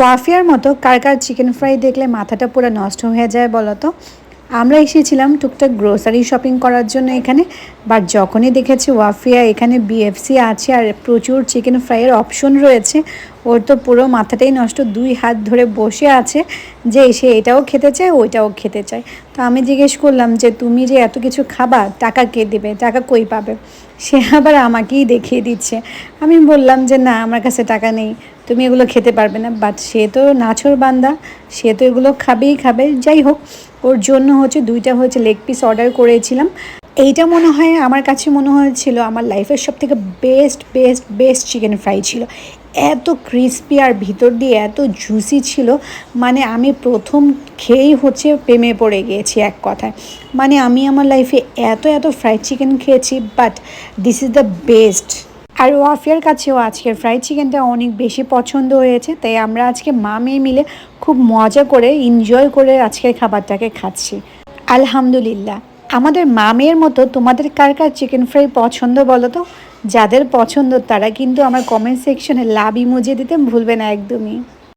ওয়াফিয়ার মতো কার কার chicken fry দেখলে মাথাটা পুরো নষ্ট হয়ে যায় বলো তো। আমরা এসেছিলাম টুকটাক গ্রোসারি শপিং করার জন্য এখানে, বাট যখনই দেখেছি ওয়াফিয়া এখানে বিএফসি আছে আর প্রচুর চিকেন ফ্রাইয়ের অপশন রয়েছে, ওর তো পুরো মাথাটাই নষ্ট। 2 হাত ধরে বসে আছে যে সে এটাও খেতে চায় ওইটাও খেতে চায়। তো আমি জিজ্ঞেস করলাম যে তুমি যে এত কিছু খাবা টাকা কে দেবে, টাকা কই পাবে? সে আবার আমাকেই দেখিয়ে দিচ্ছে। আমি বললাম যে না, আমার কাছে টাকা নেই, তুমি এগুলো খেতে পারবে না। বাট সে তো নাছোড় বান্দা, সে তো এগুলো খাবেই খাবে। যাই হোক, ওর জন্য হচ্ছে 2টা হচ্ছে লেগ পিস অর্ডার করেছিলাম। এইটা মনে হয় আমার কাছে মনে হয়েছিল আমার লাইফের সব থেকে best best best chicken fry ছিল। এত ক্রিস্পি আর ভিতর দিয়ে এত জুসি ছিল, মানে আমি প্রথম খেয়েই হচ্ছে প্রেমে পড়ে গিয়েছি এক কথায়। মানে আমি আমার লাইফে এত এত ফ্রাইড চিকেন খেয়েছি, but this is the best. আর ওয়াফিয়ার কাছেও আজকের ফ্রাইড চিকেনটা অনেক বেশি পছন্দ হয়েছে, তাই আমরা আজকে মা মেয়ে মিলে খুব মজা করে এনজয় করে আজকের খাবারটাকে খাচ্ছি। আলহামদুলিল্লাহ। আমাদের মা মেয়ের মতো তোমাদের কার কার চিকেন ফ্রাই পছন্দ বলো তো? যাদের পছন্দ তারা কিন্তু আমার কমেন্ট সেকশনে লাভ ইমোজি দিতে ভুলবে না একদমই।